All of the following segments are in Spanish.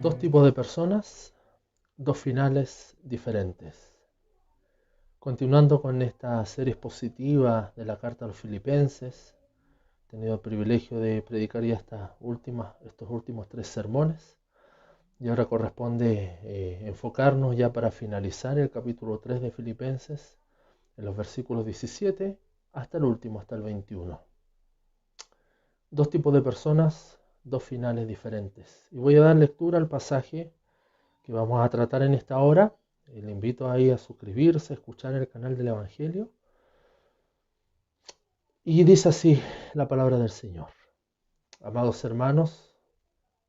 Dos tipos de personas, dos finales diferentes. Continuando con esta serie expositiva de la carta a los Filipenses, he tenido el privilegio de predicar ya estos últimos 3 sermones y ahora corresponde enfocarnos ya para finalizar el capítulo 3 de Filipenses en los versículos 17 hasta el último, hasta el 21. Dos tipos de personas, dos finales diferentes. Y voy a dar lectura al pasaje que vamos a tratar en esta hora. Le invito ahí a suscribirse, a escuchar el canal del Evangelio. Y dice así la palabra del Señor. Amados hermanos,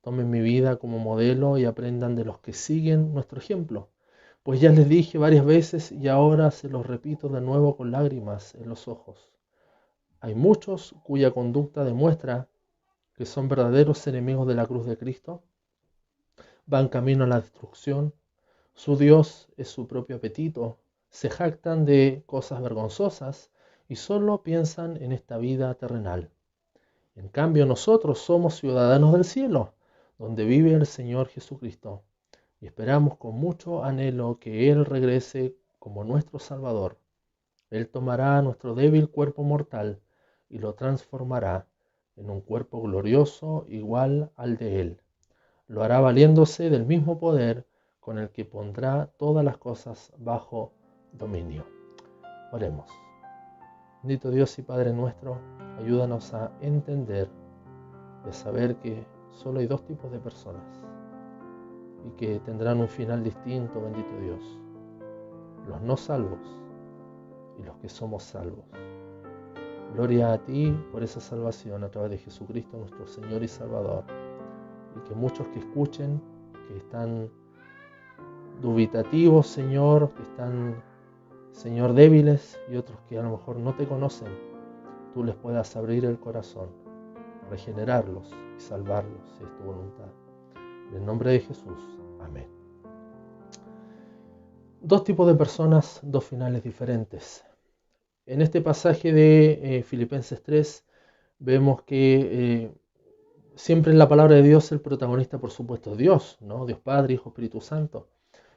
tomen mi vida como modelo y aprendan de los que siguen nuestro ejemplo. Pues ya les dije varias veces y ahora se los repito de nuevo con lágrimas en los ojos. Hay muchos cuya conducta demuestra que son verdaderos enemigos de la cruz de Cristo. Van camino a la destrucción. Su Dios es su propio apetito. Se jactan de cosas vergonzosas y solo piensan en esta vida terrenal. En cambio, nosotros somos ciudadanos del cielo, donde vive el Señor Jesucristo, y esperamos con mucho anhelo que Él regrese como nuestro Salvador. Él tomará nuestro débil cuerpo mortal y lo transformará en un cuerpo glorioso igual al de Él. Lo hará valiéndose del mismo poder con el que pondrá todas las cosas bajo dominio. Oremos. Bendito Dios y Padre nuestro, ayúdanos a entender y a saber que solo hay dos tipos de personas y que tendrán un final distinto, bendito Dios. Los no salvos y los que somos salvos. Gloria a ti por esa salvación a través de Jesucristo nuestro Señor y Salvador. Y que muchos que escuchen, que están dubitativos, Señor, que están, Señor, débiles, y otros que a lo mejor no te conocen, tú les puedas abrir el corazón, regenerarlos y salvarlos, si es tu voluntad. En el nombre de Jesús. Amén. Dos tipos de personas, dos finales diferentes. En este pasaje de Filipenses 3 vemos que siempre en la palabra de Dios el protagonista, por supuesto, es Dios, ¿no? Dios Padre, Hijo, Espíritu Santo.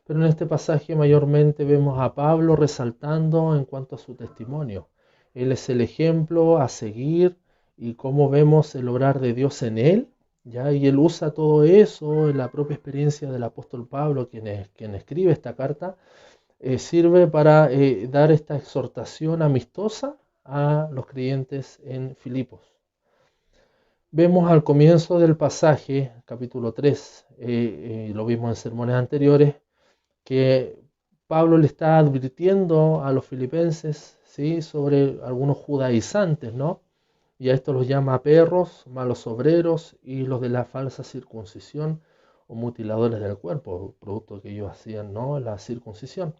Pero en este pasaje mayormente vemos a Pablo resaltando en cuanto a su testimonio. Él es el ejemplo a seguir y cómo vemos el obrar de Dios en él, ¿ya? Y él usa todo eso en la propia experiencia del apóstol Pablo, quien escribe esta carta, sirve para dar esta exhortación amistosa a los creyentes en Filipos. Vemos al comienzo del pasaje, capítulo 3, lo vimos en sermones anteriores, que Pablo le está advirtiendo a los filipenses, ¿sí?, sobre algunos judaizantes, ¿no? Y a estos los llama perros, malos obreros y los de la falsa circuncisión o mutiladores del cuerpo, producto que ellos hacían, ¿no?, la circuncisión.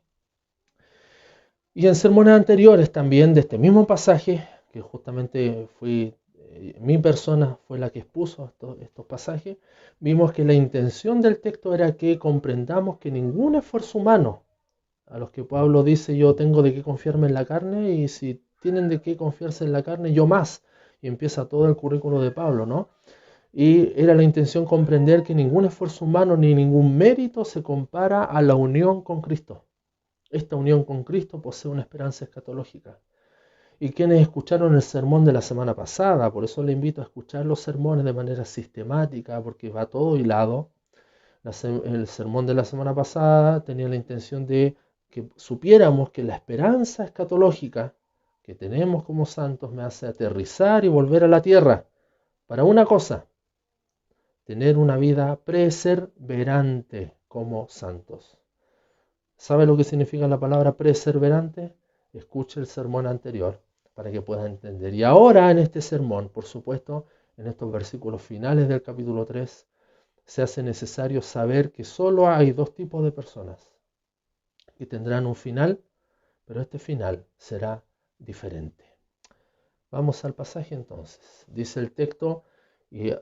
Y en sermones anteriores también de este mismo pasaje, que justamente mi persona fue la que expuso estos pasajes, vimos que la intención del texto era que comprendamos que ningún esfuerzo humano, a los que Pablo dice yo tengo de qué confiarme en la carne y si tienen de qué confiarse en la carne, yo más. Y empieza todo el currículo de Pablo, ¿no? Y era la intención comprender que ningún esfuerzo humano ni ningún mérito se compara a la unión con Cristo. Esta unión con Cristo posee una esperanza escatológica. Y quienes escucharon el sermón de la semana pasada, por eso le invito a escuchar los sermones de manera sistemática, porque va todo hilado. El sermón de la semana pasada tenía la intención de que supiéramos que la esperanza escatológica que tenemos como santos me hace aterrizar y volver a la tierra para una cosa: tener una vida perseverante como santos. ¿Sabe lo que significa la palabra perseverante? Escuche el sermón anterior para que pueda entender. Y ahora en este sermón, por supuesto, en estos versículos finales del capítulo 3, se hace necesario saber que solo hay dos tipos de personas que tendrán un final, pero este final será diferente. Vamos al pasaje entonces. Dice el texto, y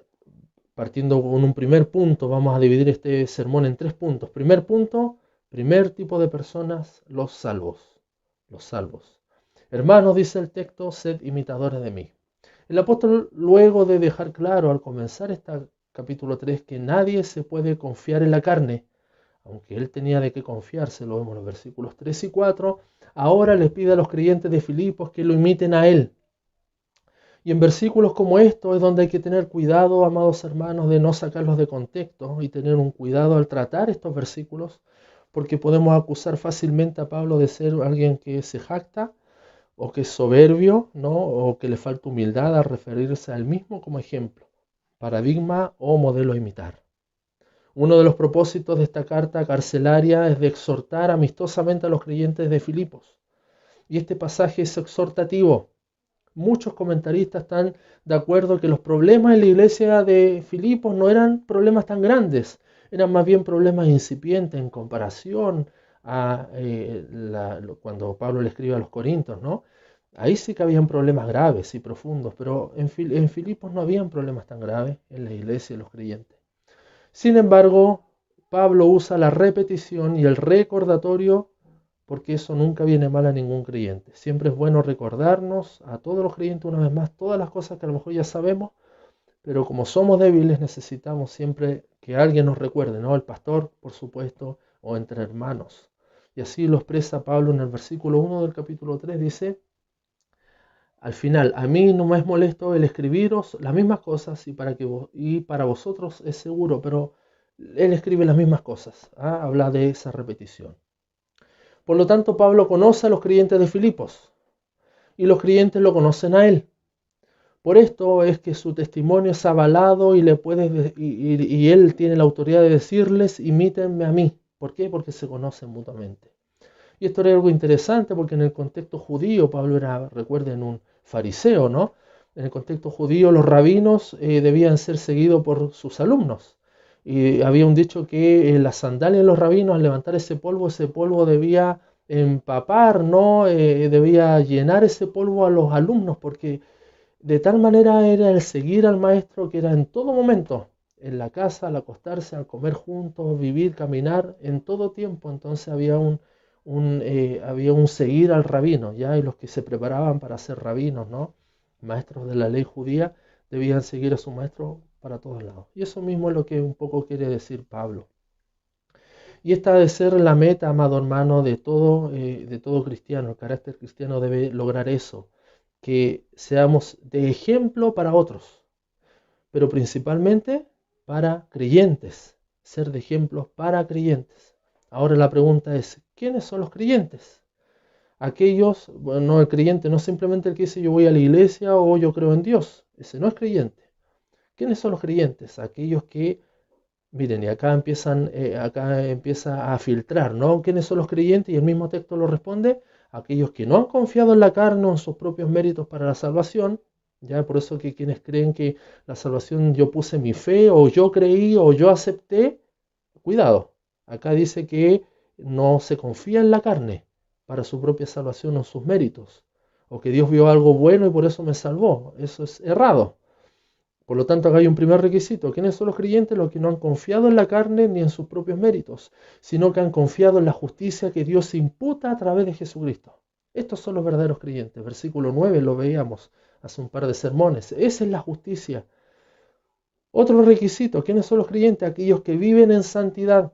partiendo con un primer punto, vamos a dividir este sermón en 3 puntos. Primer punto, primer tipo de personas, los salvos. Los salvos. Hermanos, dice el texto, sed imitadores de mí. El apóstol, luego de dejar claro al comenzar esta capítulo 3, que nadie se puede confiar en la carne, aunque él tenía de qué confiarse, lo vemos en los versículos 3 y 4, ahora les pide a los creyentes de Filipos que lo imiten a él. Y en versículos como estos es donde hay que tener cuidado, amados hermanos, de no sacarlos de contexto y tener un cuidado al tratar estos versículos, porque podemos acusar fácilmente a Pablo de ser alguien que se jacta o que es soberbio, ¿no? O que le falta humildad a referirse al mismo como ejemplo, paradigma o modelo a imitar. Uno de los propósitos de esta carta carcelaria es de exhortar amistosamente a los creyentes de Filipos. Y este pasaje es exhortativo. Muchos comentaristas están de acuerdo que los problemas en la iglesia de Filipos no eran problemas tan grandes, eran más bien problemas incipientes en comparación a cuando Pablo le escribe a los Corintios, ¿no? Ahí sí que habían problemas graves y profundos, pero en Filipos no habían problemas tan graves en la iglesia de los creyentes. Sin embargo, Pablo usa la repetición y el recordatorio porque eso nunca viene mal a ningún creyente. Siempre es bueno recordarnos a todos los creyentes una vez más todas las cosas que a lo mejor ya sabemos, pero como somos débiles necesitamos siempre que alguien nos recuerde, ¿no? El pastor, por supuesto, o entre hermanos. Y así lo expresa Pablo en el versículo 1 del capítulo 3, dice: al final, a mí no me es molesto el escribiros las mismas cosas y para vosotros es seguro, pero él escribe las mismas cosas, ¿ah? Habla de esa repetición. Por lo tanto, Pablo conoce a los creyentes de Filipos y los creyentes lo conocen a él. Por esto es que su testimonio es avalado y él tiene la autoridad de decirles: imítenme a mí. ¿Por qué? Porque se conocen mutuamente. Y esto era algo interesante porque en el contexto judío, Pablo era, recuerden, un fariseo, ¿no? En el contexto judío los rabinos debían ser seguidos por sus alumnos. Y había un dicho que las sandalias de los rabinos, al levantar ese polvo debía empapar, ¿no? Debía llenar ese polvo a los alumnos, porque de tal manera era el seguir al maestro que era en todo momento, en la casa, al acostarse, al comer juntos, vivir, caminar, en todo tiempo. Entonces había un seguir al rabino, ¿ya? Y los que se preparaban para ser rabinos, ¿no? Maestros de la ley judía, debían seguir a su maestro para todos lados. Y eso mismo es lo que un poco quiere decir Pablo. Y esta ha de ser la meta, amado hermano, de todo cristiano. El carácter cristiano debe lograr eso, que seamos de ejemplo para otros, pero principalmente para creyentes, ser de ejemplo para creyentes. Ahora la pregunta es: ¿quiénes son los creyentes? Aquellos, bueno, el creyente no es simplemente el que dice yo voy a la iglesia o yo creo en Dios, ese no es creyente. ¿Quiénes son los creyentes? Aquellos que, miren, y acá empieza a filtrar, ¿no? ¿Quiénes son los creyentes? Y el mismo texto lo responde: aquellos que no han confiado en la carne o en sus propios méritos para la salvación. Ya, por eso que quienes creen que la salvación yo puse mi fe o yo creí o yo acepté, cuidado. Acá dice que no se confía en la carne para su propia salvación o sus méritos, o que Dios vio algo bueno y por eso me salvó. Eso es errado. Por lo tanto, acá hay un primer requisito. ¿Quiénes son los creyentes? Los que no han confiado en la carne ni en sus propios méritos, sino que han confiado en la justicia que Dios imputa a través de Jesucristo. Estos son los verdaderos creyentes. Versículo 9 lo veíamos hace un par de sermones. Esa es la justicia. Otro requisito. ¿Quiénes son los creyentes? Aquellos que viven en santidad,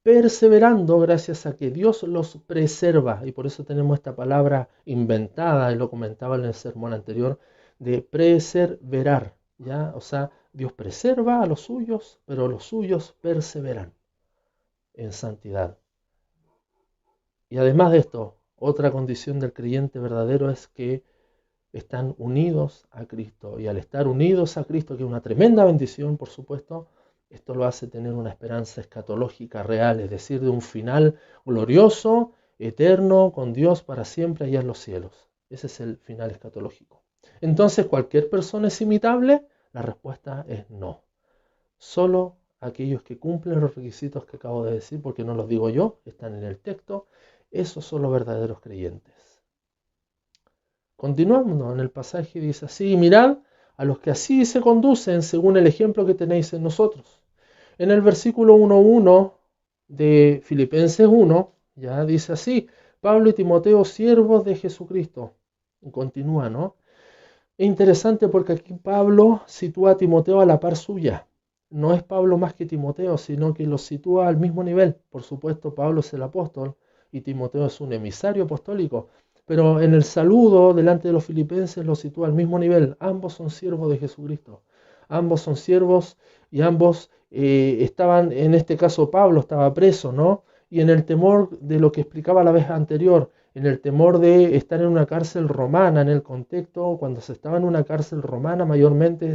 perseverando gracias a que Dios los preserva. Y por eso tenemos esta palabra inventada, y lo comentaba en el sermón anterior, de perseverar, ¿ya? O sea, Dios preserva a los suyos, pero los suyos perseveran en santidad. Y además de esto, otra condición del creyente verdadero es que están unidos a Cristo. Y al estar unidos a Cristo, que es una tremenda bendición, por supuesto, esto lo hace tener una esperanza escatológica real, es decir, de un final glorioso, eterno, con Dios para siempre allá en los cielos. Ese es el final escatológico. Entonces, ¿cualquier persona es imitable? La respuesta es no. Solo aquellos que cumplen los requisitos que acabo de decir, porque no los digo yo, están en el texto, esos son los verdaderos creyentes. Continuamos en el pasaje, dice así: mirad a los que así se conducen según el ejemplo que tenéis en nosotros. En el versículo 1:1 de Filipenses 1, ya dice así: Pablo y Timoteo, siervos de Jesucristo. Y continúa, ¿no? Es interesante porque aquí Pablo sitúa a Timoteo a la par suya. No es Pablo más que Timoteo, sino que lo sitúa al mismo nivel. Por supuesto, Pablo es el apóstol y Timoteo es un emisario apostólico. Pero en el saludo delante de los filipenses lo sitúa al mismo nivel. Ambos son siervos de Jesucristo. Ambos son siervos y ambos estaban, en este caso Pablo estaba preso, ¿no? Y en el temor de lo que explicaba la vez anterior, en el temor de estar en una cárcel romana, en el contexto, cuando se estaba en una cárcel romana, mayormente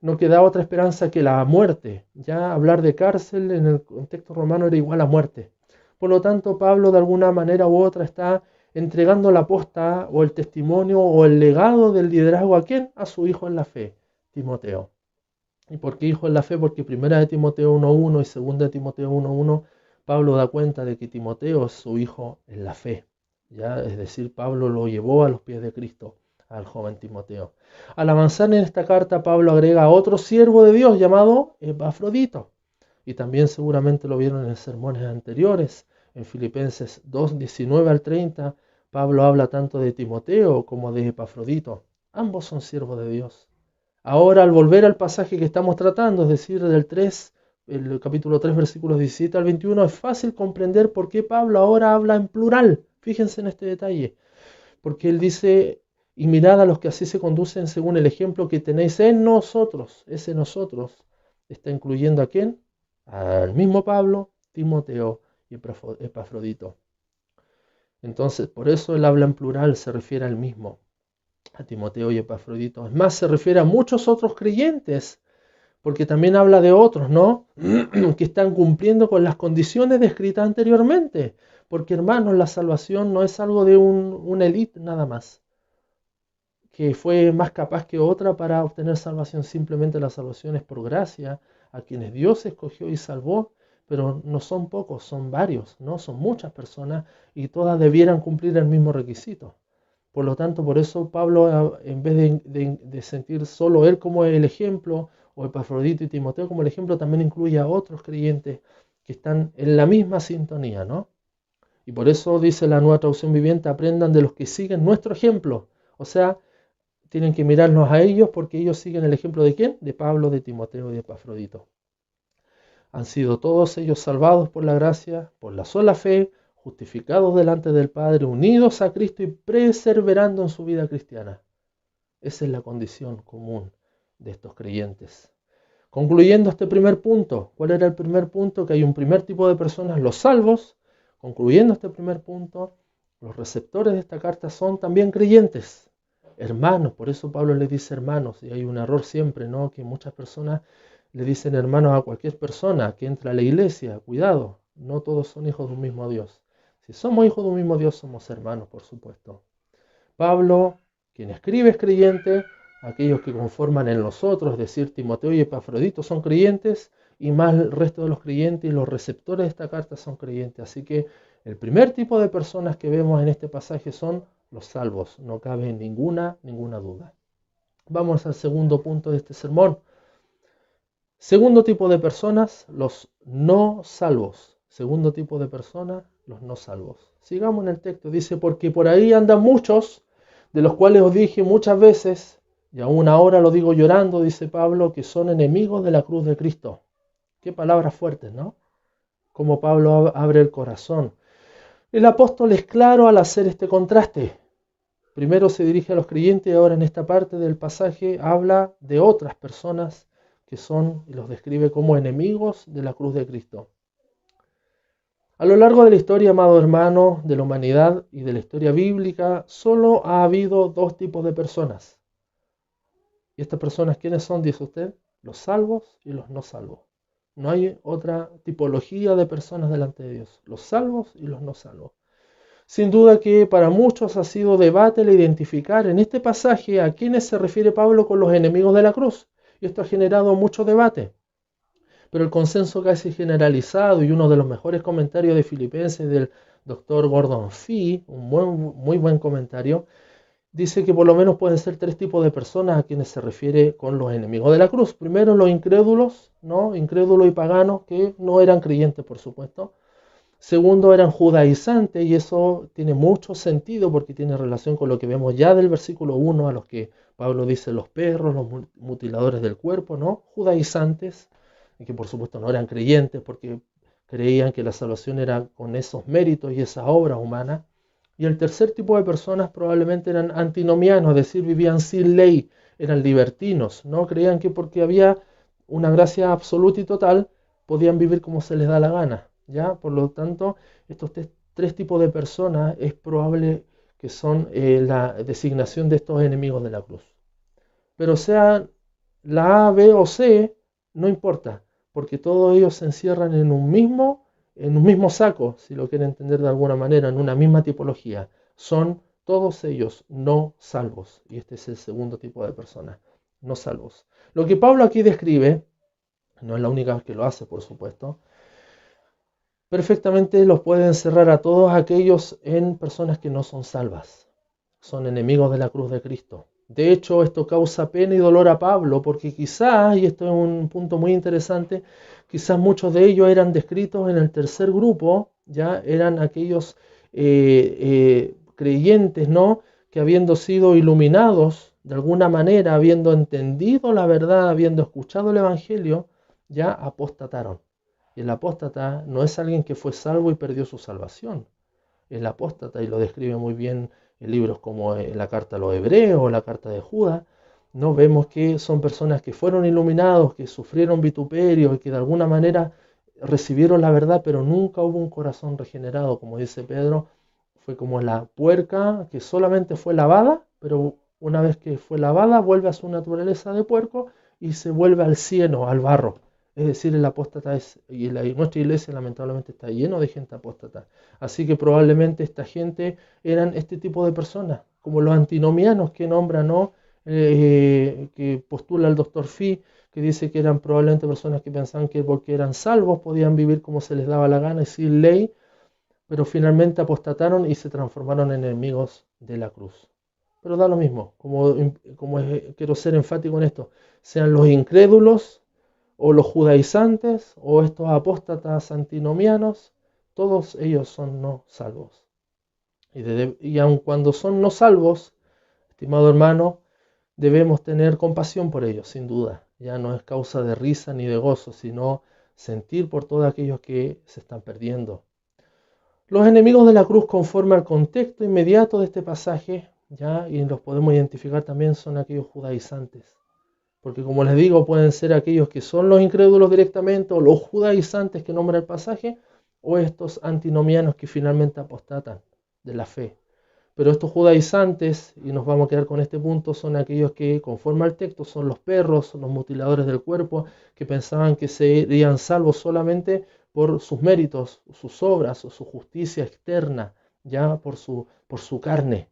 no quedaba otra esperanza que la muerte. Ya hablar de cárcel en el contexto romano era igual a muerte. Por lo tanto, Pablo de alguna manera u otra está entregando la posta o el testimonio o el legado del liderazgo ¿a quién? A su hijo en la fe, Timoteo. ¿Y por qué hijo en la fe? Porque primera de Timoteo 1.1 y segunda de Timoteo 1.1, Pablo da cuenta de que Timoteo es su hijo en la fe. ¿Ya? Es decir, Pablo lo llevó a los pies de Cristo, al joven Timoteo. Al avanzar en esta carta, Pablo agrega a otro siervo de Dios llamado Epafrodito. Y también seguramente lo vieron en sermones anteriores. En Filipenses 2:19 al 30, Pablo habla tanto de Timoteo como de Epafrodito. Ambos son siervos de Dios. Ahora, al volver al pasaje que estamos tratando, es decir, el capítulo 3, versículos 17 al 21, es fácil comprender por qué Pablo ahora habla en plural. Fíjense en este detalle. Porque él dice, y mirad a los que así se conducen según el ejemplo que tenéis en nosotros. Ese nosotros está incluyendo ¿a quién? Al mismo Pablo, Timoteo y Epafrodito. Entonces, por eso él habla en plural, se refiere al mismo, a Timoteo y Epafrodito. Es más, se refiere a muchos otros creyentes, porque también habla de otros, ¿no? Que están cumpliendo con las condiciones descritas anteriormente. Porque, hermanos, la salvación no es algo de una élite nada más, que fue más capaz que otra para obtener salvación. Simplemente la salvación es por gracia, a quienes Dios escogió y salvó, pero no son pocos, son varios, ¿no? Son muchas personas y todas debieran cumplir el mismo requisito. Por lo tanto, por eso Pablo, en vez de sentir solo él como el ejemplo, o Epafrodito y Timoteo como el ejemplo, también incluye a otros creyentes que están en la misma sintonía, ¿no? Y por eso dice la Nueva Traducción Viviente, aprendan de los que siguen nuestro ejemplo. O sea, tienen que mirarnos a ellos porque ellos siguen el ejemplo ¿de quién? De Pablo, de Timoteo y de Epafrodito. Han sido todos ellos salvados por la gracia, por la sola fe, justificados delante del Padre, unidos a Cristo y perseverando en su vida cristiana. Esa es la condición común de estos creyentes. Concluyendo este primer punto, ¿cuál era el primer punto? Que hay un primer tipo de personas, los salvos. Concluyendo este primer punto, los receptores de esta carta son también creyentes, hermanos. Por eso Pablo les dice hermanos, y hay un error siempre, ¿no? Que muchas personas le dicen hermanos a cualquier persona que entra a la iglesia. Cuidado, no todos son hijos de un mismo Dios. Si somos hijos de un mismo Dios, somos hermanos, por supuesto. Pablo, quien escribe, es creyente. Aquellos que conforman en nosotros, es decir, Timoteo y Epafrodito, son creyentes, y más el resto de los creyentes y los receptores de esta carta son creyentes. Así que el primer tipo de personas que vemos en este pasaje son los salvos, no cabe ninguna duda. Vamos al segundo punto de este sermón. Segundo tipo de personas, los no salvos. Segundo tipo de personas, los no salvos. Sigamos en el texto. Dice, porque por ahí andan muchos, de los cuales os dije muchas veces, y aún ahora lo digo llorando, dice Pablo, que son enemigos de la cruz de Cristo. Qué palabras fuertes, ¿no? Como Pablo abre el corazón. El apóstol es claro al hacer este contraste. Primero se dirige a los creyentes y ahora en esta parte del pasaje habla de otras personas que son y los describe como enemigos de la cruz de Cristo. A lo largo de la historia, amado hermano, de la humanidad y de la historia bíblica, solo ha habido dos tipos de personas. ¿Y estas personas quiénes son, dice usted? Los salvos y los no salvos. No hay otra tipología de personas delante de Dios. Los salvos y los no salvos. Sin duda que para muchos ha sido debate el identificar en este pasaje a quiénes se refiere Pablo con los enemigos de la cruz. Y esto ha generado mucho debate. Pero el consenso casi generalizado y uno de los mejores comentarios de Filipenses del Dr. Gordon Fee, un muy buen comentario, dice que por lo menos pueden ser tres tipos de personas a quienes se refiere con los enemigos de la cruz. Primero, los incrédulos, ¿no? Incrédulos y paganos que no eran creyentes, por supuesto. Segundo, eran judaizantes, y eso tiene mucho sentido porque tiene relación con lo que vemos ya del versículo 1, a los que Pablo dice los perros, los mutiladores del cuerpo, ¿no? Judaizantes, y que por supuesto no eran creyentes porque creían que la salvación era con esos méritos y esa obra humana. Y el tercer tipo de personas probablemente eran antinomianos, es decir, vivían sin ley, eran libertinos, ¿no? Creían que porque había una gracia absoluta y total, podían vivir como se les da la gana, ¿ya? Por lo tanto, estos tres tipos de personas es probable que son la designación de estos enemigos de la cruz. Pero sea la A, B o C, no importa, porque todos ellos se encierran en un mismo saco, si lo quieren entender de alguna manera, en una misma tipología. Son todos ellos no salvos. Y este es el segundo tipo de personas, no salvos. Lo que Pablo aquí describe, no es la única vez que lo hace, por supuesto, perfectamente los puede encerrar a todos aquellos en personas que no son salvas. Son enemigos de la cruz de Cristo. De hecho, esto causa pena y dolor a Pablo, porque quizás, y esto es un punto muy interesante, quizás muchos de ellos eran descritos en el tercer grupo, ya eran aquellos creyentes, ¿no? Que habiendo sido iluminados de alguna manera, habiendo entendido la verdad, habiendo escuchado el Evangelio, ya apostataron. Y el apóstata no es alguien que fue salvo y perdió su salvación. El apóstata, y lo describe muy bien en libros como la carta a los Hebreos o la carta de Judas, no vemos que son personas que fueron iluminados, que sufrieron vituperio y que de alguna manera recibieron la verdad, pero nunca hubo un corazón regenerado, como dice Pedro, fue como la puerca que solamente fue lavada, pero una vez que fue lavada vuelve a su naturaleza de puerco y se vuelve al cieno, al barro. Es decir, el apóstata es, y nuestra iglesia lamentablemente está lleno de gente apóstata. Así que probablemente esta gente eran este tipo de personas, como los antinomianos que nombra, ¿no? Que postula el doctor Fee, que dice que eran probablemente personas que pensaban que porque eran salvos podían vivir como se les daba la gana y sin ley, pero finalmente apostataron y se transformaron en enemigos de la cruz. Pero da lo mismo, quiero ser enfático en esto, sean los incrédulos o los judaizantes o estos apóstatas antinomianos, todos ellos son no salvos. Y aun cuando son no salvos, estimado hermano, debemos tener compasión por ellos, sin duda. Ya no es causa de risa ni de gozo, sino sentir por todos aquellos que se están perdiendo. Los enemigos de la cruz, conforme al contexto inmediato de este pasaje, ya, y los podemos identificar también, son aquellos judaizantes. Porque como les digo, pueden ser aquellos que son los incrédulos directamente, o los judaizantes que nombra el pasaje, o estos antinomianos que finalmente apostatan de la fe. Pero estos judaizantes, y nos vamos a quedar con este punto, son aquellos que, conforme al texto, son los perros, son los mutiladores del cuerpo, que pensaban que serían salvos solamente por sus méritos, sus obras o su justicia externa, ya por su carne.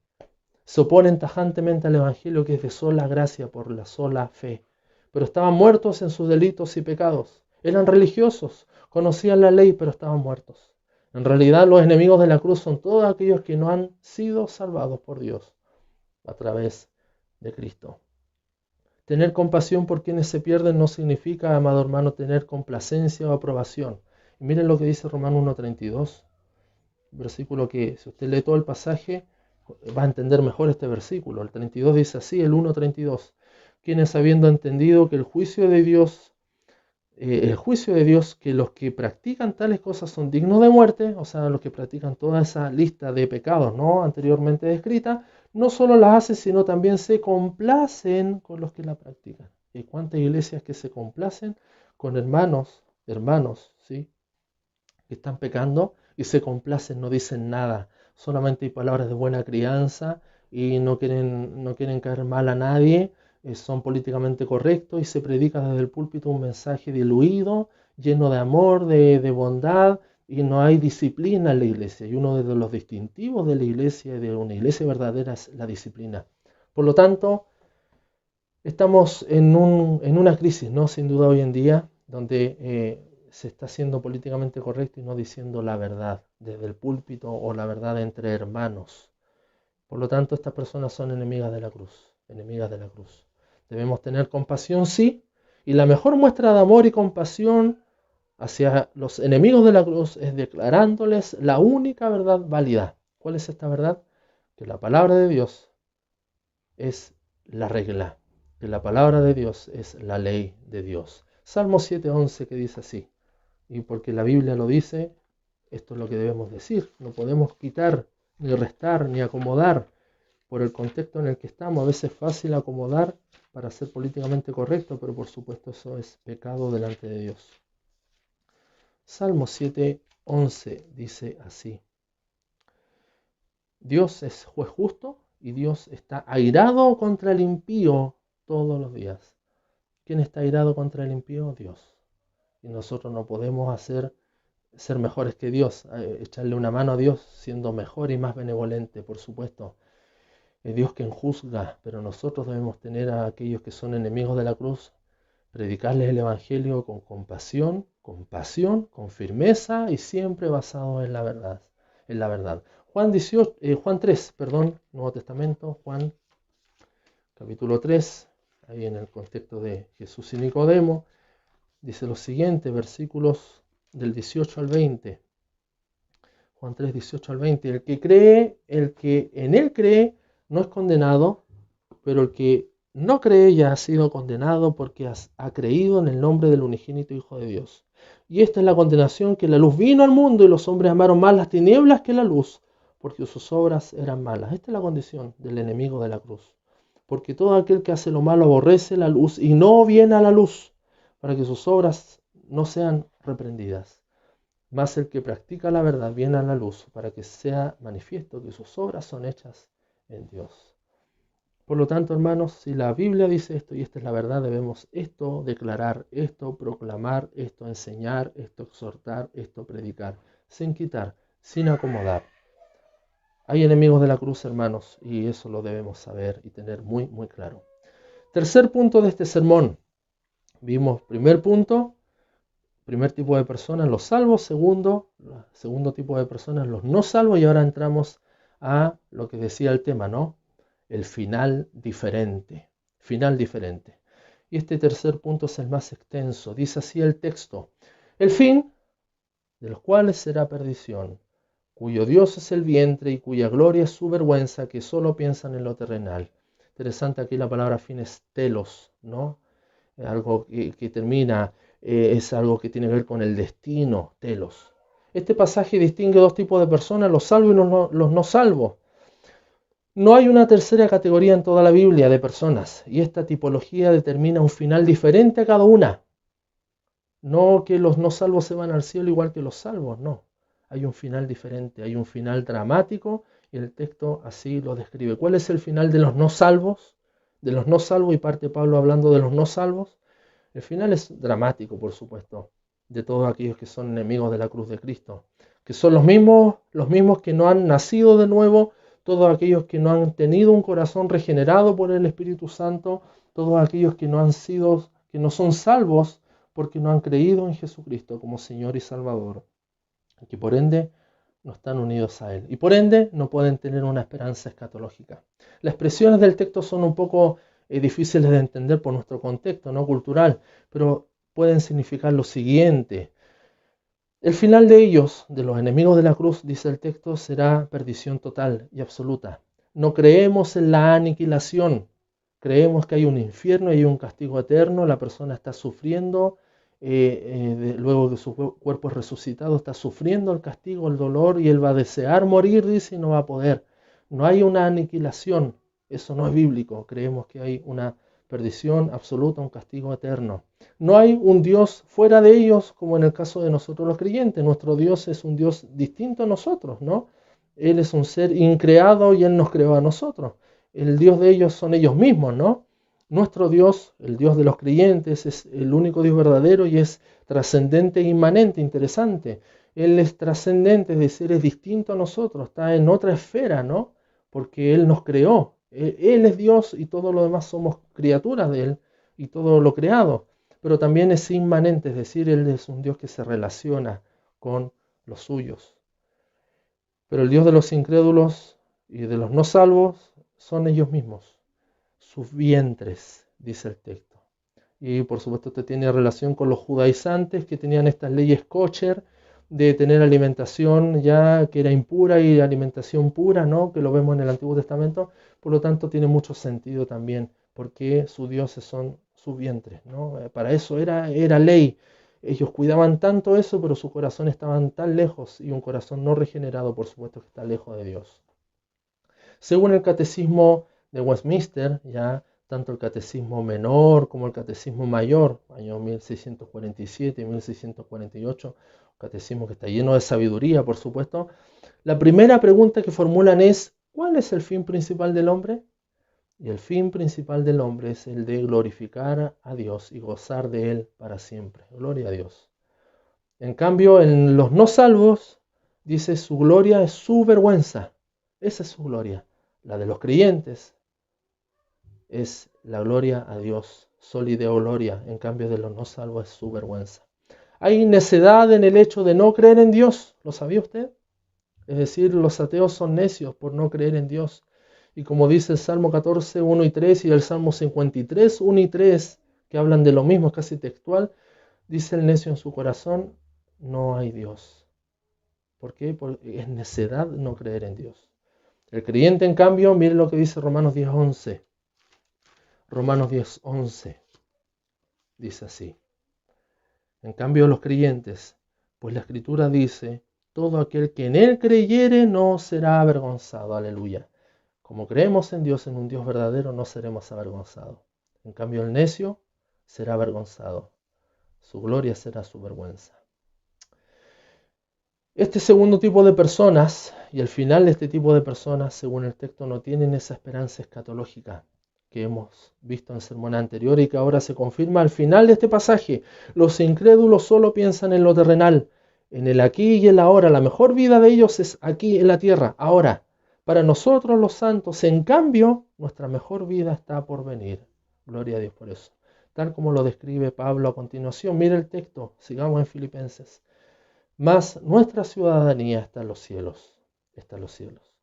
Se oponen tajantemente al Evangelio, que es de sola gracia por la sola fe. Pero estaban muertos en sus delitos y pecados. Eran religiosos, conocían la ley, pero estaban muertos. En realidad, los enemigos de la cruz son todos aquellos que no han sido salvados por Dios a través de Cristo. Tener compasión por quienes se pierden no significa, amado hermano, tener complacencia o aprobación. Y miren lo que dice Romanos 1:32, versículo que, si usted lee todo el pasaje, va a entender mejor este versículo. El 32 dice así, el 1:32, quienes habiendo entendido que el juicio de Dios, que los que practican tales cosas son dignos de muerte, o sea, los que practican toda esa lista de pecados, ¿no?, anteriormente descrita, no solo las hacen, sino también se complacen con los que la practican. ¿Y cuántas iglesias que se complacen con hermanos, ¿sí?, que están pecando y se complacen, no dicen nada, solamente hay palabras de buena crianza y no quieren caer mal a nadie, son políticamente correctos y se predica desde el púlpito un mensaje diluido, lleno de amor, de bondad, y no hay disciplina en la iglesia. Y uno de los distintivos de la iglesia, de una iglesia verdadera, es la disciplina. Por lo tanto, estamos en una crisis, ¿no?, sin duda hoy en día, donde se está siendo políticamente correcto y no diciendo la verdad desde el púlpito o la verdad entre hermanos. Por lo tanto, estas personas son enemigas de la cruz, enemigas de la cruz. Debemos tener compasión, sí, y la mejor muestra de amor y compasión hacia los enemigos de la cruz es declarándoles la única verdad válida. ¿Cuál es esta verdad? Que la palabra de Dios es la regla, que la palabra de Dios es la ley de Dios. Salmo 7:11 que dice así, y porque la Biblia lo dice, esto es lo que debemos decir. No podemos quitar, ni restar, ni acomodar por el contexto en el que estamos. A veces es fácil acomodar para ser políticamente correcto, pero por supuesto eso es pecado delante de Dios. Salmo 7:11 dice así: Dios es juez justo y Dios está airado contra el impío todos los días. ¿Quién está airado contra el impío? Dios. Y nosotros no podemos ser mejores que Dios, echarle una mano a Dios siendo mejor y más benevolente, por supuesto. Es Dios quien juzga, pero nosotros debemos tener a aquellos que son enemigos de la cruz, predicarles el Evangelio con compasión, con firmeza y siempre basado en la verdad. Juan 3, Nuevo Testamento, Juan capítulo 3, ahí en el contexto de Jesús y Nicodemo, dice lo siguiente, versículos del 18 al 20. Juan 3, 18 al 20. El que en él cree, no es condenado, pero el que no cree ya ha sido condenado porque ha creído en el nombre del unigénito Hijo de Dios. Y esta es la condenación, que la luz vino al mundo y los hombres amaron más las tinieblas que la luz, porque sus obras eran malas. Esta es la condición del enemigo de la cruz. Porque todo aquel que hace lo malo aborrece la luz y no viene a la luz, para que sus obras no sean reprendidas. Mas el que practica la verdad viene a la luz, para que sea manifiesto que sus obras son hechas en Dios. Por lo tanto, hermanos, si la Biblia dice esto y esta es la verdad, debemos esto declarar, esto proclamar, esto enseñar, esto exhortar, esto predicar, sin quitar, sin acomodar. Hay enemigos de la cruz, hermanos, y eso lo debemos saber y tener muy, muy claro. Tercer punto de este sermón. Vimos primer punto, primer tipo de personas, los salvos. Segundo tipo de personas, los no salvos. Y ahora entramos a lo que decía el tema, ¿no? El final diferente. Final diferente. Y este tercer punto es el más extenso. Dice así el texto: el fin de los cuales será perdición, cuyo Dios es el vientre y cuya gloria es su vergüenza, que solo piensan en lo terrenal. Interesante, aquí la palabra fin es telos, ¿no? Algo que termina, es algo que tiene que ver con el destino, telos. Este pasaje distingue dos tipos de personas, los salvos y los no salvos. No hay una tercera categoría en toda la Biblia de personas, y esta tipología determina un final diferente a cada una. No que los no salvos se van al cielo igual que los salvos, no. Hay un final diferente, hay un final dramático, y el texto así lo describe. ¿Cuál es el final de los no salvos? De los no salvos, y parte Pablo hablando de los no salvos. El final es dramático, por supuesto, de todos aquellos que son enemigos de la cruz de Cristo, que son los mismos que no han nacido de nuevo, todos aquellos que no han tenido un corazón regenerado por el Espíritu Santo, todos aquellos que no son salvos porque no han creído en Jesucristo como Señor y Salvador, y que por ende no están unidos a Él, y por ende no pueden tener una esperanza escatológica. Las expresiones del texto son un poco difíciles de entender por nuestro contexto no cultural, pero pueden significar lo siguiente. El final de ellos, de los enemigos de la cruz, dice el texto, será perdición total y absoluta. No creemos en la aniquilación, creemos que hay un infierno y hay un castigo eterno, la persona está sufriendo, luego que su cuerpo es resucitado, está sufriendo el castigo, el dolor, y él va a desear morir, dice, y no va a poder. No hay una aniquilación, eso no es bíblico, creemos que hay una perdición absoluta, un castigo eterno. No hay un Dios fuera de ellos, como en el caso de nosotros los creyentes. Nuestro Dios es un Dios distinto a nosotros, ¿no? Él es un ser increado y Él nos creó a nosotros. El Dios de ellos son ellos mismos, ¿no? Nuestro Dios, el Dios de los creyentes, es el único Dios verdadero y es trascendente e inmanente, interesante. Él es trascendente, es decir, es distinto a nosotros, está en otra esfera, ¿no? Porque Él nos creó. Él es Dios y todo lo demás somos criaturas de Él y todo lo creado. Pero también es inmanente, es decir, Él es un Dios que se relaciona con los suyos. Pero el Dios de los incrédulos y de los no salvos son ellos mismos, sus vientres, dice el texto. y por supuesto esto tiene relación con los judaizantes que tenían estas leyes kosher de tener alimentación ya que era impura y alimentación pura, ¿no? Que lo vemos en el Antiguo Testamento, por lo tanto tiene mucho sentido también, porque sus dioses son sus vientres, ¿no? Para eso era ley. Ellos cuidaban tanto eso, pero su corazón estaban tan lejos, y un corazón no regenerado, por supuesto, que está lejos de Dios. Según el Catecismo de Westminster, ya tanto el Catecismo Menor como el Catecismo Mayor, años 1647 y 1648, un catecismo que está lleno de sabiduría, por supuesto, la primera pregunta que formulan es: ¿cuál es el fin principal del hombre? Y el fin principal del hombre es el de glorificar a Dios y gozar de Él para siempre. Gloria a Dios. En cambio, en los no salvos, dice, su gloria es su vergüenza. Esa es su gloria. La de los creyentes es la gloria a Dios, soli Deo gloria. En cambio, de los no salvos es su vergüenza. Hay necedad en el hecho de no creer en Dios. ¿Lo sabía usted? Es decir, los ateos son necios por no creer en Dios. Y como dice el Salmo 14, 1 y 3 y el Salmo 53, 1 y 3, que hablan de lo mismo, casi textual, dice el necio en su corazón: no hay Dios. ¿Por qué? Porque es necedad no creer en Dios. El creyente, en cambio, mire lo que dice Romanos 10:11. Romanos 10:11 dice así. En cambio, los creyentes, pues la Escritura dice: todo aquel que en Él creyere no será avergonzado. Aleluya. Como creemos en Dios, en un Dios verdadero, no seremos avergonzados. En cambio, el necio será avergonzado. Su gloria será su vergüenza. Este segundo tipo de personas, y el final de este tipo de personas, según el texto, no tienen esa esperanza escatológica que hemos visto en el sermón anterior y que ahora se confirma al final de este pasaje. Los incrédulos solo piensan en lo terrenal, en el aquí y el ahora. La mejor vida de ellos es aquí en la tierra, ahora. Para nosotros los santos, en cambio, nuestra mejor vida está por venir. Gloria a Dios por eso. Tal como lo describe Pablo a continuación. Mire el texto, sigamos en Filipenses. Mas nuestra ciudadanía está en los cielos. Está en los cielos.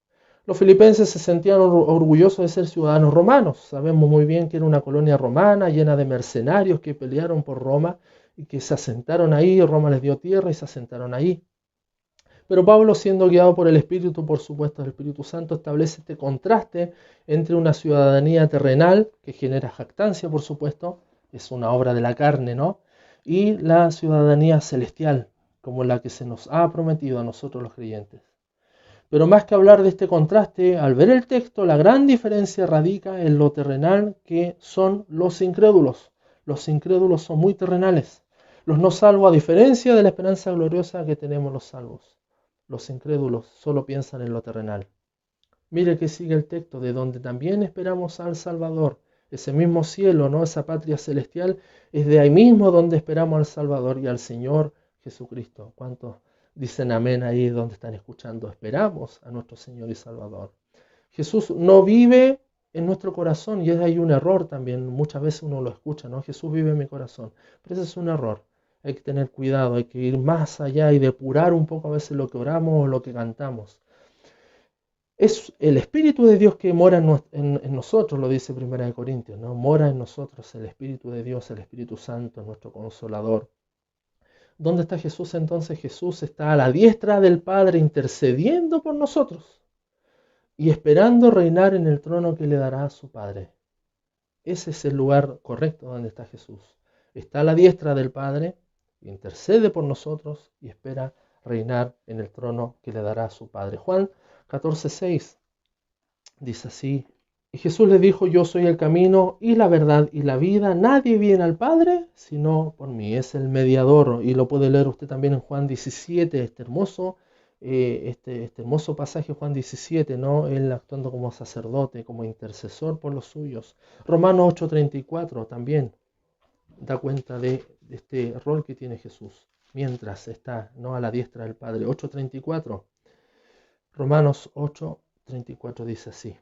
Los filipenses se sentían orgullosos de ser ciudadanos romanos. Sabemos muy bien que era una colonia romana llena de mercenarios que pelearon por Roma y que se asentaron ahí. Roma les dio tierra y se asentaron ahí. Pero Pablo, siendo guiado por el Espíritu, por supuesto el Espíritu Santo, establece este contraste entre una ciudadanía terrenal, que genera jactancia, por supuesto, es una obra de la carne, ¿no? Y la ciudadanía celestial, como la que se nos ha prometido a nosotros los creyentes. Pero más que hablar de este contraste, al ver el texto, la gran diferencia radica en lo terrenal que son los incrédulos. Los incrédulos son muy terrenales. Los no salvos, a diferencia de la esperanza gloriosa que tenemos los salvos. Los incrédulos solo piensan en lo terrenal. Mire que sigue el texto, de donde también esperamos al Salvador. Ese mismo cielo, ¿no? Esa patria celestial, es de ahí mismo donde esperamos al Salvador y al Señor Jesucristo. ¿Cuántos dicen amén ahí donde están escuchando? Esperamos a nuestro Señor y Salvador. Jesús no vive en nuestro corazón, y es ahí un error también. Muchas veces uno lo escucha, ¿no? Jesús vive en mi corazón. Pero ese es un error. Hay que tener cuidado, hay que ir más allá y depurar un poco a veces lo que oramos o lo que cantamos. Es el Espíritu de Dios que mora en nosotros, lo dice 1 Corintios, ¿no? Mora en nosotros el Espíritu de Dios, el Espíritu Santo, nuestro Consolador. ¿Dónde está Jesús entonces? Jesús está a la diestra del Padre intercediendo por nosotros y esperando reinar en el trono que le dará a su Padre. Ese es el lugar correcto donde está Jesús. Está a la diestra del Padre, intercede por nosotros y espera reinar en el trono que le dará a su Padre. Juan 14:6 dice así: y Jesús le dijo: yo soy el camino y la verdad y la vida. Nadie viene al Padre sino por mí. Es el mediador, y lo puede leer usted también en Juan 17, este hermoso pasaje, Juan 17, ¿no? Él actuando como sacerdote, como intercesor por los suyos. Romanos 8:34 también da cuenta de este rol que tiene Jesús mientras está, ¿no?, a la diestra del Padre. 8:34. Romanos 8:34 dice así: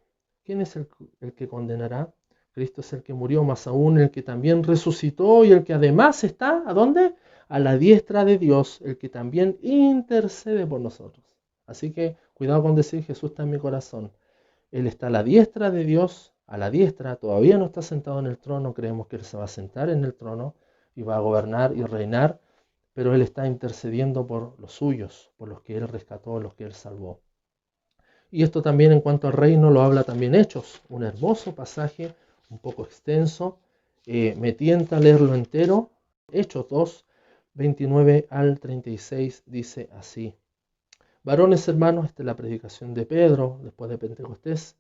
¿quién es el que condenará? Cristo es el que murió, más aún el que también resucitó y el que además está, ¿a dónde? A la diestra de Dios, el que también intercede por nosotros. Así que cuidado con decir: Jesús está en mi corazón. Él está a la diestra de Dios, a la diestra, todavía no está sentado en el trono, creemos que Él se va a sentar en el trono y va a gobernar y reinar, pero Él está intercediendo por los suyos, por los que Él rescató, los que Él salvó. Y esto también en cuanto al reino lo habla también Hechos, un hermoso pasaje, un poco extenso, me tienta leerlo entero. Hechos 2, 29 al 36 dice así: Varones hermanos, esta es la predicación de Pedro después de Pentecostés.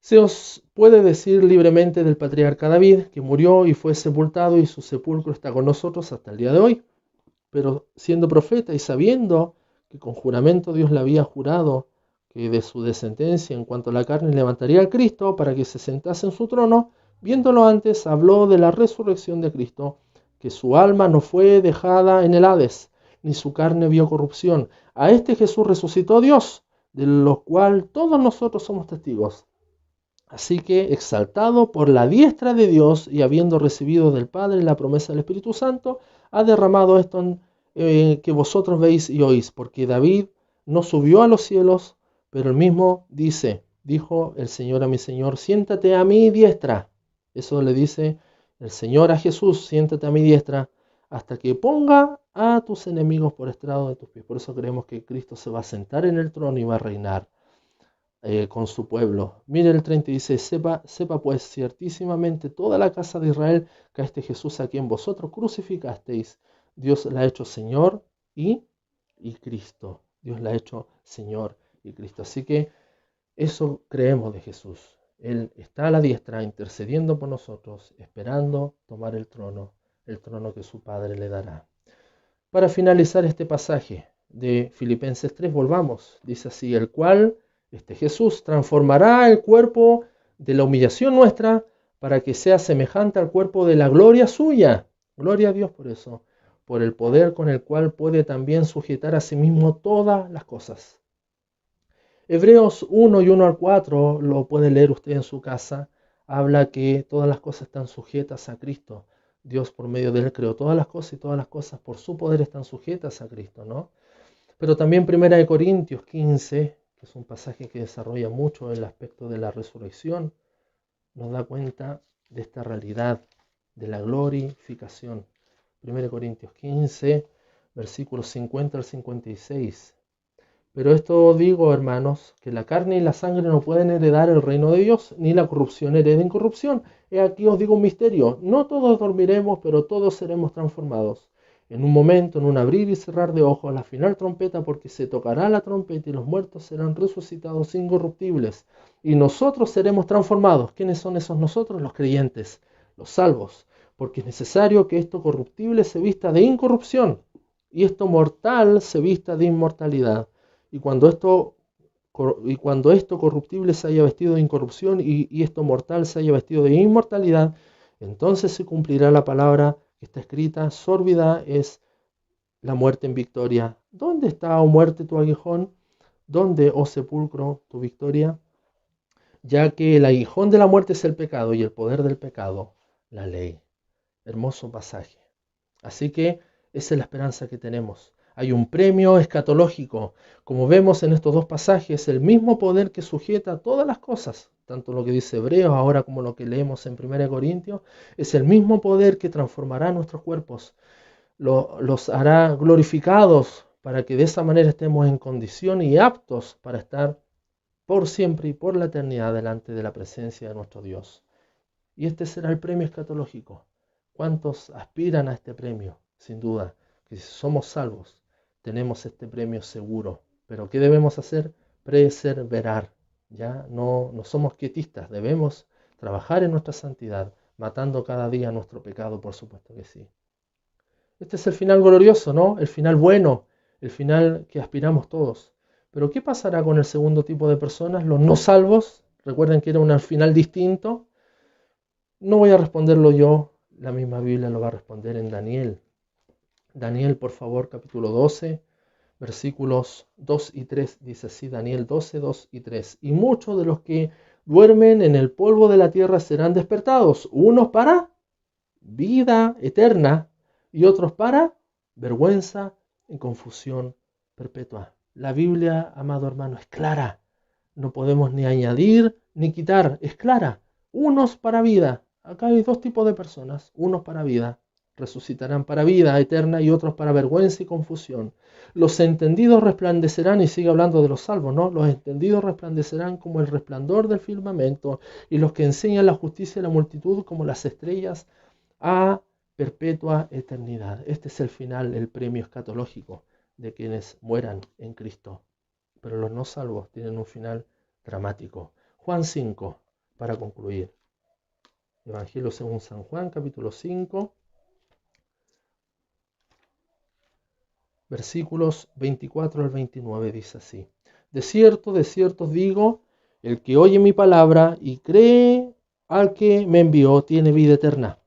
Se os puede decir libremente del patriarca David, que murió y fue sepultado, y su sepulcro está con nosotros hasta el día de hoy. Pero siendo profeta y sabiendo que con juramento Dios le había jurado que de su descendencia en cuanto a la carne levantaría a Cristo para que se sentase en su trono, viéndolo antes, habló de la resurrección de Cristo, que su alma no fue dejada en el Hades, ni su carne vio corrupción. A este Jesús resucitó Dios, de lo cual todos nosotros somos testigos. Así que, exaltado por la diestra de Dios y habiendo recibido del Padre la promesa del Espíritu Santo, ha derramado esto que vosotros veis y oís, porque David no subió a los cielos, pero él mismo dijo el Señor a mi Señor, siéntate a mi diestra. Eso le dice el Señor a Jesús, siéntate a mi diestra, hasta que ponga a tus enemigos por estrado de tus pies. Por eso creemos que Cristo se va a sentar en el trono y va a reinar con su pueblo. Mire el 30 y dice, sepa pues ciertísimamente toda la casa de Israel que a este Jesús a quien vosotros crucificasteis, Dios la ha hecho Señor y Cristo. Dios la ha hecho Señor y Cristo. Así que eso creemos de Jesús. Él está a la diestra intercediendo por nosotros, esperando tomar el trono que su Padre le dará. Para finalizar este pasaje de Filipenses 3, volvamos. Dice así, el cual Jesús transformará el cuerpo de la humillación nuestra para que sea semejante al cuerpo de la gloria suya. Gloria a Dios por eso, por el poder con el cual puede también sujetar a sí mismo todas las cosas. Hebreos 1 y 1 al 4, lo puede leer usted en su casa, habla que todas las cosas están sujetas a Cristo. Dios por medio de Él creó todas las cosas y todas las cosas por su poder están sujetas a Cristo, ¿no? Pero también 1 Corintios 15, que es un pasaje que desarrolla mucho el aspecto de la resurrección, nos da cuenta de esta realidad de la glorificación. 1 Corintios 15, versículos 50 al 56. Pero esto digo, hermanos, que la carne y la sangre no pueden heredar el reino de Dios, ni la corrupción hereda incorrupción. He aquí os digo un misterio, no todos dormiremos, pero todos seremos transformados. En un momento, en un abrir y cerrar de ojos, la final trompeta, porque se tocará la trompeta y los muertos serán resucitados incorruptibles. Y nosotros seremos transformados. ¿Quiénes son esos nosotros? Los creyentes, los salvos. Porque es necesario que esto corruptible se vista de incorrupción y esto mortal se vista de inmortalidad. Y cuando esto corruptible se haya vestido de incorrupción y esto mortal se haya vestido de inmortalidad, entonces se cumplirá la palabra que está escrita, sórbida es la muerte en victoria. ¿Dónde está, oh muerte, tu aguijón? ¿Dónde, oh sepulcro, tu victoria? Ya que el aguijón de la muerte es el pecado y el poder del pecado, la ley. Hermoso pasaje. Así que esa es la esperanza que tenemos. Hay un premio escatológico. Como vemos en estos dos pasajes, el mismo poder que sujeta todas las cosas, tanto lo que dice Hebreos ahora como lo que leemos en 1 Corintios, es el mismo poder que transformará nuestros cuerpos, los hará glorificados para que de esa manera estemos en condición y aptos para estar por siempre y por la eternidad delante de la presencia de nuestro Dios. Y este será el premio escatológico. ¿Cuántos aspiran a este premio? Sin duda, que si somos salvos, tenemos este premio seguro. Pero ¿qué debemos hacer? Perseverar. Ya no somos quietistas, debemos trabajar en nuestra santidad, matando cada día nuestro pecado, por supuesto que sí. Este es el final glorioso, ¿no? El final bueno, el final que aspiramos todos. Pero ¿qué pasará con el segundo tipo de personas, los no salvos? Recuerden que era un final distinto. No voy a responderlo yo, la misma Biblia lo va a responder en Daniel. Daniel, por favor, capítulo 12, versículos 2 y 3, dice así, Daniel 12, 2 y 3. Y muchos de los que duermen en el polvo de la tierra serán despertados, unos para vida eterna y otros para vergüenza y confusión perpetua. La Biblia, amado hermano, es clara. No podemos ni añadir ni quitar, es clara. Unos para vida. Acá hay dos tipos de personas, unos para vida, resucitarán para vida eterna y otros para vergüenza y confusión. Los entendidos resplandecerán, y sigue hablando de los salvos, ¿no? Los entendidos resplandecerán como el resplandor del firmamento, y los que enseñan la justicia a la multitud como las estrellas a perpetua eternidad. Este es el final, el premio escatológico de quienes mueran en Cristo. Pero los no salvos tienen un final dramático. Juan 5, para concluir. Evangelio según San Juan, capítulo 5, versículos 24 al 29, dice así. De cierto os digo, el que oye mi palabra y cree al que me envió, tiene vida eterna.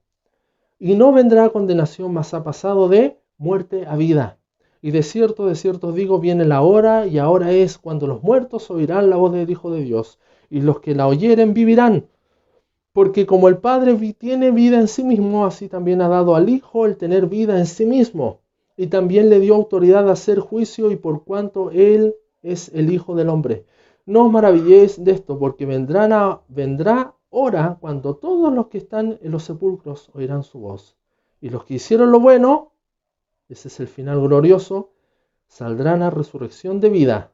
Y no vendrá a condenación, mas ha pasado de muerte a vida. Y de cierto os digo, viene la hora, y ahora es cuando los muertos oirán la voz del Hijo de Dios, y los que la oyeren vivirán. Porque como el Padre tiene vida en sí mismo, así también ha dado al Hijo el tener vida en sí mismo. Y también le dio autoridad a hacer juicio, y por cuanto Él es el Hijo del Hombre. No os maravilléis de esto, porque vendrá hora cuando todos los que están en los sepulcros oirán su voz. Y los que hicieron lo bueno, ese es el final glorioso, saldrán a resurrección de vida.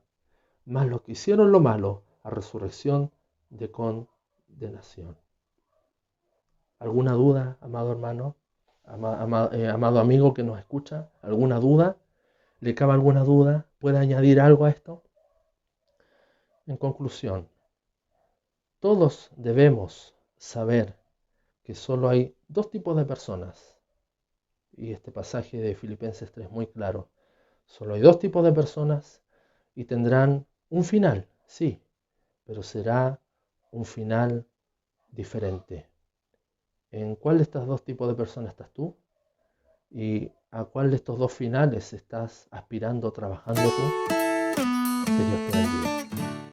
Mas los que hicieron lo malo, a resurrección de condenación. ¿Alguna duda, amado hermano, amado amigo que nos escucha? ¿Alguna duda? ¿Le cabe alguna duda? ¿Puede añadir algo a esto? En conclusión, todos debemos saber que solo hay dos tipos de personas. Y este pasaje de Filipenses 3 es muy claro. Solo hay dos tipos de personas y tendrán un final, sí, pero será un final diferente. ¿En cuál de estos dos tipos de personas estás tú? ¿Y a cuál de estos dos finales estás aspirando, trabajando tú? Que Dios te bendiga.